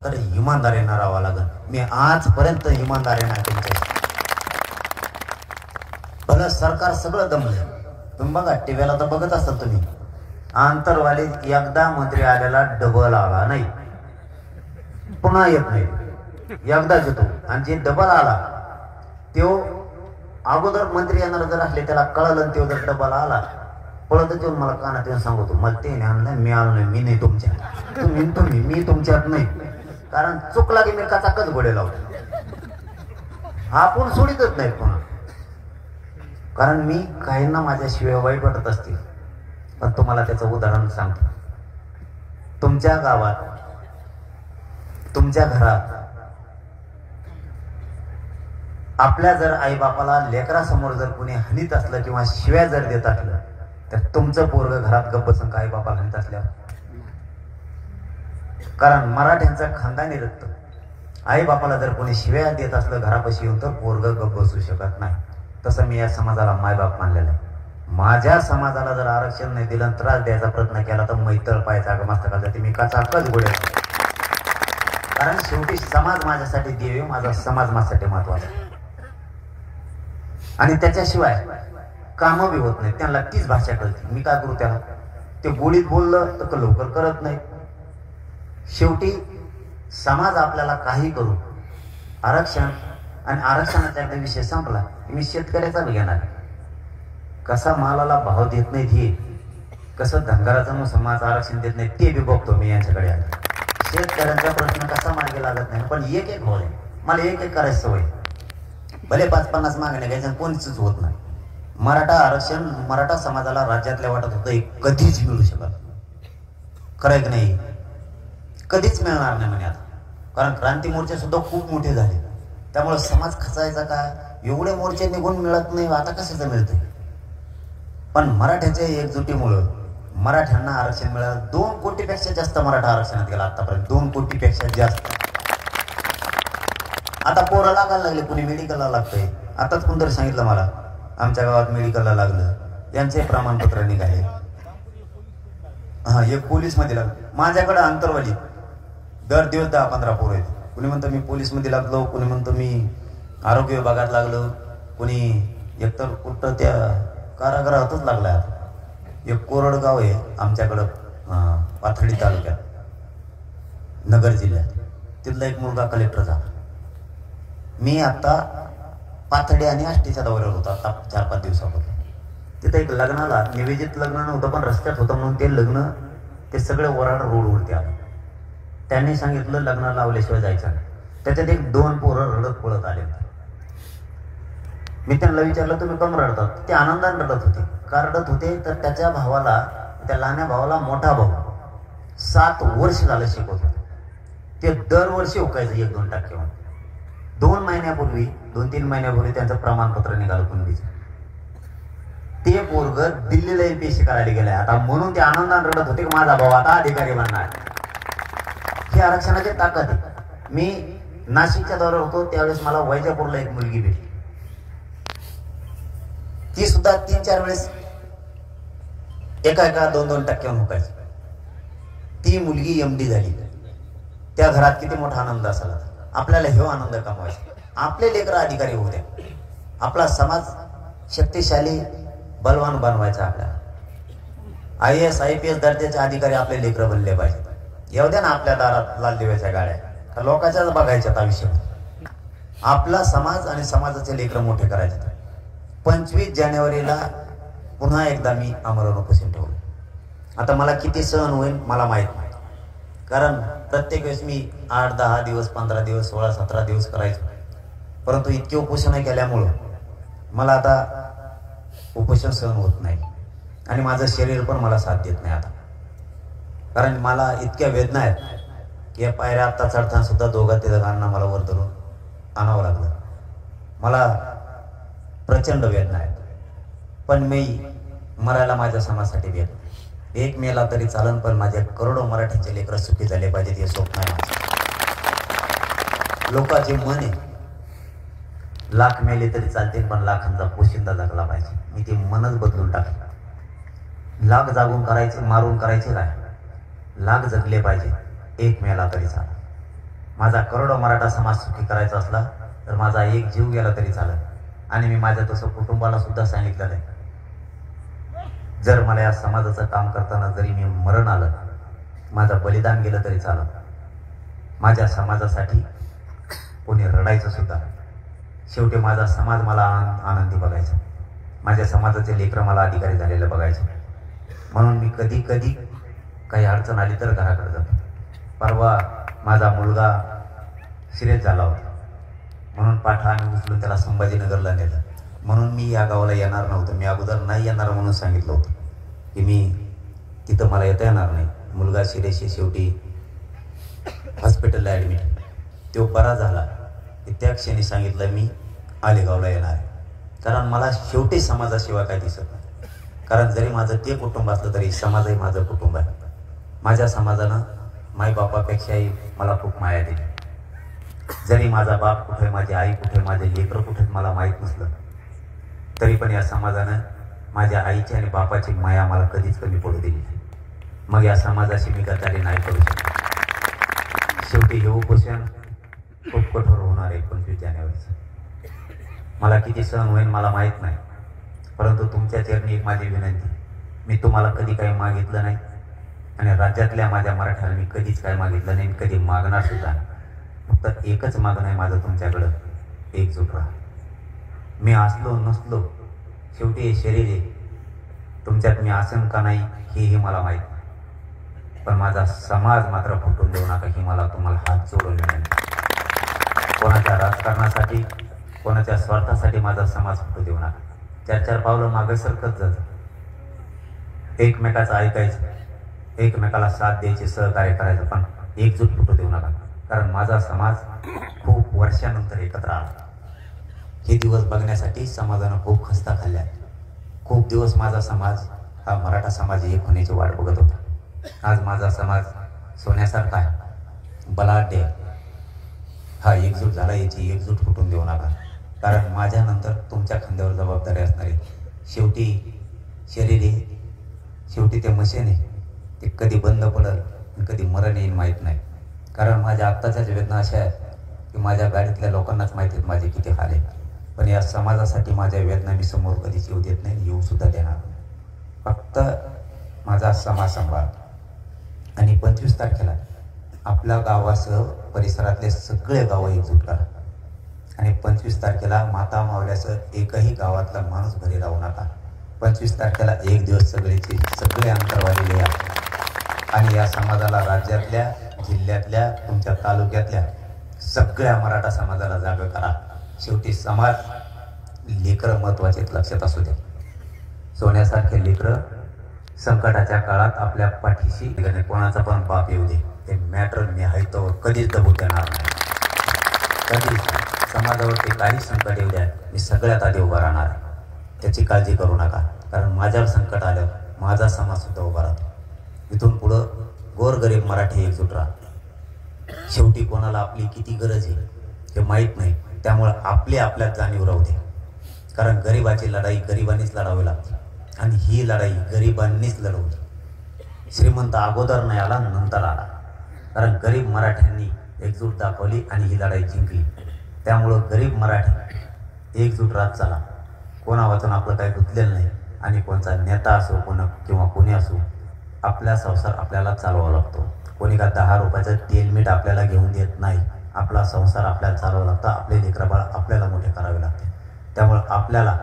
तर इमानदारीनं राहावं लागेल. मी आजपर्यंत इमानदारीनं आहे तुमच्याशी. भलं सरकार सगळं दमलंय. तुम्ही बघा टीव्हीला तर बघत असाल तुम्ही, आंतरवाली एकदा मंत्री आलेला डबल आला नाही, पुन्हा येत नाही, एकदाच येतो. आणि जे डबल आला तो अगोदर मंत्री येणार जर असले त्याला कळलं, तो जर डबल आला पळत येऊन मला कानात येऊन सांगतो, मला ते आणलं मी आलो नाही, मी नाही तुमच्या, तुम्ही मी तुमच्यात नाही. कारण चुकला की मी काचाकच गोडे लावतो, आपण सोडीतच नाही पुन्हा. कारण मी काहींना माझ्याशिवाय वाईट वाटत असतील, पण तुम्हाला त्याचं उदाहरण सांगतो. तुमच्या गावात तुमच्या घरात आपल्या जर आईबापाला लेकरासमोर जर कोणी हानीत असलं किंवा शिव्या जर देत असलं तर तुमचं पोरग घरात गप्प बसून का आईबापाला हानीत असल्यावर? कारण मराठ्यांचं खानदानी रक्त, आईबापाला जर कोणी शिव्या देत असलं घरापाशी येऊन तर पोरग गप्प बसू शकत नाही. तसं मी या समाजाला मायबाप मानलेला आहे. माझ्या समाजाला जर आरक्षण नाही दिलं, त्रास द्यायचा प्रयत्न केला तर मैतळ पाहायचा मस्तकाला जाते मी काचाकच गोडे. कारण शेवटी समाज माझ्यासाठी देव, माझा समाज माझ्यासाठी महत्वाचा. आणि त्याच्याशिवाय कामं बी होत नाही. त्यांना तीच भाषा कळते. मी काय करू त्याला? ते गोडीत बोललं तर लवकर करत नाही. शेवटी समाज आपल्याला काही करू, आरक्षण आणि आरक्षणाचा एकदा विषय संपला मी शेतकऱ्याचा बी घेणार. कसा मालाला भाव देत नाही ते, कसं धनगराचा समाज आरक्षण देत नाही ते बी बघतो मी यांच्याकडे. शेतकऱ्यांचा प्रश्न कसा मार्गी लागत नाही, पण एक एक होय, मला एक एक करायची सवय. भले 5-50 मागण्या घ्यायच्या कोणीच होत नाही. मराठा आरक्षण मराठा समाजाला राज्यातल्या वाटत होतं कधीच मिळू शकत, खरं की नाही? कधीच मिळणार नाही म्हणे आता. कारण क्रांती मोर्चे सुद्धा खूप मोठे झाले, त्यामुळे समाज खचायचा काय, एवढे मोर्चे निघून मिळत नाही, आता कशाचं मिळतंय? पण मराठ्याच्या एकजुटीमुळं मराठ्यांना आरक्षण मिळालं. 2 कोटीपेक्षा जास्त मराठा आरक्षणात गेला आतापर्यंत, 2 कोटीपेक्षा जास्त. आता पोरं लागायला लागले, कुणी मेडिकलला लागतंय. आताच कोणतरी सांगितलं मला, आमच्या गावात मेडिकलला लागलं, यांचे प्रमाणपत्र निघाले. हा, एक पोलीस मध्ये लागलं. माझ्याकडे अंतरवाली दर दिवस 10-15 पोरं आहेत. कुणी म्हणतं मी पोलीस मध्ये लागलो, कुणी म्हणतं मी आरोग्य विभागात लागलो, कुणी एकतर कुठं त्या कारागृहातच लागलाय. आता एक कोरडगाव आहे आमच्याकडं पाथर्डी तालुक्यात, नगर जिल्ह्यात, तिथला एक मुलगा कलेक्टर झाला. मी आता पाथर्डी आणि आष्टीच्या दौऱ्यावर होतो आता 4-5 दिवसापूर्वी. तिथं एक लग्नाला निवेदित लग्न नव्हतं, पण रस्त्यात होतं म्हणून ते लग्न ते सगळे वराड रोडवरती आलं. त्यांनी सांगितलं लग्न लावल्याशिवाय जायचं नाही. त्याच्यात एक 2 पोरं रडत पळत आले. मी त्यांना विचारलं तुम्ही कम रडतात? ते आनंदाने रडत होते. का रडत होते तर त्याच्या भावाला, त्या लहान्या भावाला मोठा भाऊ 7 वर्ष झालं शिकवत होते. ते दरवर्षी उकायचं 1-2 टक्के. 2 महिन्यापूर्वी 2-3 महिन्यापूर्वी त्यांचं प्रमाणपत्र निघालं कुणबीचं. ते पोरग दिल्लीला MPSC करायला गेलाय आता, म्हणून ते आनंदाने रडत होते की माझा भाऊ आता अधिकारी बनणार. ही आरक्षणाची ताकद आहे. मी नाशिकच्या दौऱ्यावर होतो त्यावेळेस मला वैजापूरला एक मुलगी भेटली. ती सुद्धा 3-4 वेळेस एका 2-2 टक्क्यावर हुकायची. ती मुलगी MD झाली. त्या घरात किती मोठा आनंद असाला. आपल्याला हे आनंद कमवायचा, आपले लेकर अधिकारी होऊ द्या, आपला समाज शक्तिशाली बलवान बनवायचा. आपल्याला IAS IPS दर्जाचे अधिकारी आपले लेकर बनले पाहिजे. येऊ द्या ना आपल्या दारात लाल दिव्याच्या गाड्या, लोकांच्याच बघायच्या आयुष्यात. आपला समाज आणि समाजाचे लेकर मोठे करायचे. 25 जानेवारीला पुन्हा एकदा मी आमरण उपोषण ठेवलं. आता मला किती सहन होईल मला माहित नाही, कारण प्रत्येक वेळेस मी 8-10 दिवस 15 दिवस 16-17 दिवस करायचो. परंतु इतके उपोषण केल्यामुळं मला आता उपोषण सहन होत नाही आणि माझं शरीर पण मला साथ देत नाही आता. कारण मला इतक्या वेदना आहेत की या पायऱ्या आत्ता चढताना सुद्धा 2-3 मला वर धरून आणावं लागलं. मला प्रचंड वेदना आहेत. पण मी मरायला माझ्या समाजासाठी भेट 1 मेला तरी चालन, पण माझ्या करोडो मराठीचे लेकर सुखी झाले पाहिजेत हे स्वप्न आहे माझं. लोकांचे मन आहे लाख मेले तरी चालतील, पण लाखांचा पोशिंदा जगला पाहिजे. मी ते मनच बदलून टाकलं. लाख जागून करायचे, मारून करायचे काय, लाख जगले पाहिजे, 1 मेला तरी चालेल. माझा करोडो मराठा समाज सुखी करायचा असला तर माझा एक जीव गेला तरी चालत. आणि मी माझ्या तसं कुटुंबाला सुद्धा सांगितलं नाही, जर मला या समाजाचं काम करताना जरी मी मरण आलं, माझं बलिदान गेलं तरी चालत. माझ्या समाजासाठी कोणी रडायचं सुद्धा. शेवटी माझा समाज मला आनंदी बघायचा, माझ्या समाजाचे लेकरं मला अधिकारी झालेलं बघायचं. म्हणून मी कधी कधी काही अडचण आली तर घराकडे जातो. परवा माझा मुलगा सिरियस झाला होता, म्हणून पाठा आम्ही उचलून त्याला संभाजीनगरला नेलं. म्हणून मी या गावाला येणार नव्हतं. मी अगोदर नाही येणार म्हणून सांगितलं होतं की मी तिथं मला येता येणार नाही. मुलगा सिरियस शेवटी हॉस्पिटलला ॲडमिट. तो बरा झाला की त्या क्षणी सांगितलं मी आलेगावला येणार आहे. कारण मला शेवटी समाजाशिवाय काय दिसत नाही. कारण जरी माझं ते कुटुंब असलं तरी समाजही माझं कुटुंब आहे. माझ्या समाजानं माईबापापेक्षाही मला खूप माया दिली. जरी माझा बाप कुठे, माझी आई कुठे, माझे लेकरं कुठे मला माहीत नसलं तरी पण या समाजानं माझ्या आईची आणि बापाची माया मला कधीच कमी पडू दिली. मग या समाजाशी मी गद्दारी नाही करू शकत. शेवटी हे उपोषण खूप कठोर होणार आहे 25 जानेवारीचं. मला किती सहन होईल मला माहीत नाही, परंतु तुमच्या चरणी एक माझी विनंती. मी तुम्हाला कधी काही मागितलं नाही आणि राज्यातल्या माझ्या मराठ्याला मी कधीच काही मागितलं नाही, कधी मागणार सुद्धा. फक्त एकच मागणं आहे माझं तुमच्याकडं, एकजूट राहा. मी असलो नसलो शेवटी हे शरीर आहे. तुमच्यात मी असेन का नाही हेही मला माहीत नाही, पण माझा समाज मात्र फुटून देऊ नका ही मला तुम्हाला हात जोडून विनंती. कोणाच्या राजकारणासाठी, कोणाच्या स्वार्थासाठी माझा समाज फुटू देऊ नका. 4-4 पावलं मागं सरकत जातं. एकमेकाचं ऐकायचं, एकमेकाला साथ द्यायची, सहकार्य करायचं, पण एकजूट फुटू देऊ नका. कारण माझा समाज खूप वर्षानंतर एकत्र आला. हे दिवस बघण्यासाठी समाजानं खूप खस्ता खाल्ल्या. खूप दिवस माझा समाज हा मराठा समाज एक होण्याची वाट बघत होता. आज माझा समाज सोन्यासारखा आहे, बलाढ्य हा एकजूट झाला. याची एकजूट फुटून देऊ नका. कारण माझ्यानंतर तुमच्या खांद्यावर जबाबदारी असणार आहे. शेवटी शरीर आहे, शेवटी ते मशीन आहे. ते कधी बंद पडेल आणि कधी मरण येईल माहीत नाही. कारण माझ्या आत्ताच्याच वेदना अशा आहेत की माझ्या गाडीतल्या लोकांनाच माहिती आहेत माझे किती हाल आहे. पण या समाजासाठी माझ्या वेदना मी समोर कधीच येऊ देत नाही, येऊ सुद्धा देणार. फक्त माझा समाज सांभाळ. आणि 25 तारखेला आपल्या गावासह परिसरातले सगळे गावं एकजूट करा. आणि 25 तारखेला माता मावल्यासह एकही गावातला माणूस घरी राहू नका. 25 तारखेला एक दिवस सगळे अंतरवालेले या. आणि या समाजाला राज्यातल्या, जिल्ह्यातल्या, तुमच्या तालुक्यातल्या सगळ्या मराठा समाजाला जागा करा. शेवटी समाज लेकरं महत्वाचे लक्षात असू दे. सोन्यासारखे लेकरं संकटाच्या काळात आपल्या पाठीशी, कोणाचा पण बाप येऊ दे, ते मॅटर मी आहे तो कधीच दबू देणार नाही. कधीच समाजावरती काही संकट येऊ द्या, मी सगळ्यात आधी उभा राहणार. त्याची काळजी करू नका. कारण माझ्यावर संकट आलं माझा समाज सुद्धा उभा राहतो. इथून पुढं गोरगरीब मराठी एकजूट राहा. शेवटी कोणाला आपली किती गरज आहे हे माहीत नाही, त्यामुळं आपल्यात जाणीव राहू दे. कारण गरिबाची लढाई गरिबांनीच लढावी लागते आणि ही लढाई गरिबांनीच लढवली. श्रीमंत अगोदर नाही आला, नंतर आला. कारण गरीब मराठ्यांनी एकजूट दाखवली आणि ही लढाई जिंकली. त्यामुळं गरीब मराठी एकजूट राहत चला. कोणा वाचून आपलं काही गुंतलेलं नाही. आणि कोणचा नेता असो किंवा कोणी असो, आपला संसार आपल्याला चालवावा लागतो. कोणी का 10 रुपयाचं तेल मीठ आपल्याला घेऊन देत नाही. आपला संसार आपल्याला चालवावा लागतो. आपले लेकरबाळ आपल्याला मोठे करावे लागते. त्यामुळे आपल्याला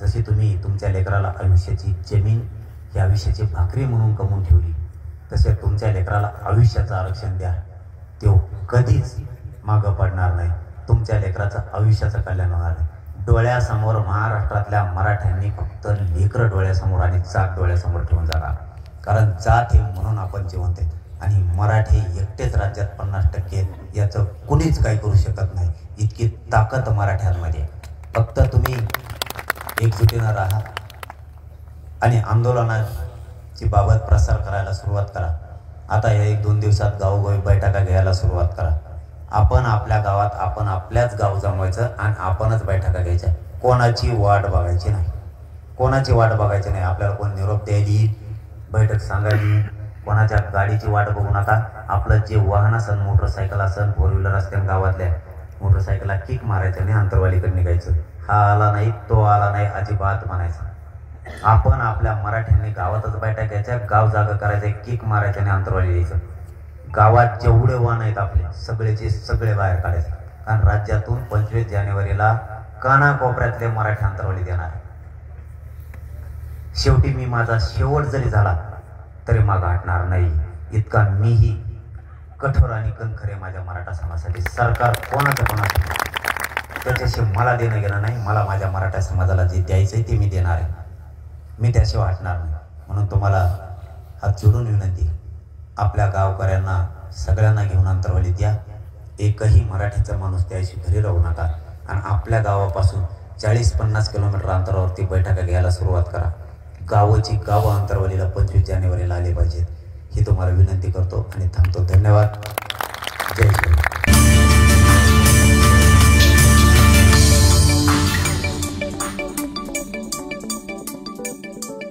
जशी तुम्ही तुमच्या लेकराला आयुष्याची जमीन ही आयुष्याची भाकरी म्हणून कमवून ठेवली, तसे तुमच्या लेकराला आयुष्याचं आरक्षण द्या. तो कधीच मागं पडणार नाही. तुमच्या लेकराचं आयुष्याचं कल्याण होणार नाही. डोळ्यासमोर महाराष्ट्रातल्या मराठ्यांनी फक्त लेकरं डोळ्यासमोर आणि जात डोळ्यासमोर ठेवून जागा. कारण जात हे म्हणून आपण जिवंत आहे. आणि मराठी एकटेच राज्यात 50% याचं कुणीच काही करू शकत नाही. इतकी ताकद मराठ्यांमध्ये. फक्त तुम्ही एकजुटीनं राहा आणि आंदोलनाची बाबत प्रसार करायला सुरुवात करा. आता या 1-2 दिवसात गावोगावी बैठका घ्यायला सुरुवात करा. आपण आपल्या गावात आपण आपल्याच गाव जमवायचं आणि आपणच बैठका घ्यायच्या. कोणाची वाट बघायची नाही, कोणाची वाट बघायची नाही. आपल्याला कोण निरोप द्यायली, बैठक सांगायली, कोणाच्या गाडीची वाट बघू नका. आपलं जे वाहन असन, मोटरसायकल असन, फोर व्हीलर असते, गावातल्या मोटरसायकलला किक मारायचं आणि अंतरवालीकडे निघायचं. हा आला नाही, तो आला नाही, अजिबात म्हणायचं. आपण आपल्या मराठ्यांनी गावातच बैठक घ्यायच्या, गाव जागा करायचं, किक मारायचं आणि अंतरवाली यायचं. गावात जेवढे वाहन आहेत आपले सगळेचे सगळे बाहेर काढायचे. कारण राज्यातून 25 जानेवारीला कानाकोपऱ्यातले मराठी अंतरवाली देणार. शेवटी मी माझा शेवट जरी झाला तरी मागं हटणार नाही. इतका मीही कठोर आणि कणखरे माझ्या मराठा समाजासाठी. सरकार कोणाचं त्याच्याशी मला देणं घेणं नाही. मला माझ्या मराठा समाजाला जे द्यायचंय ते मी देणार आहे. मी त्याशिवाय हटणार नाही. म्हणून तुम्हाला हात जोडून विनंती, आपल्या गावकऱ्यांना सगळ्यांना घेऊन अंतरवाली द्या. एकही मराठीचा माणूस त्याशी घरी राहू नका. आणि आपल्या गावापासून 40-50 किलोमीटर अंतरावरती बैठका घ्यायला सुरुवात करा. गावाची गावं अंतरवालीला 25 जानेवारीला आले पाहिजेत. ही तुम्हाला विनंती करतो आणि थांबतो. धन्यवाद. जय श्री.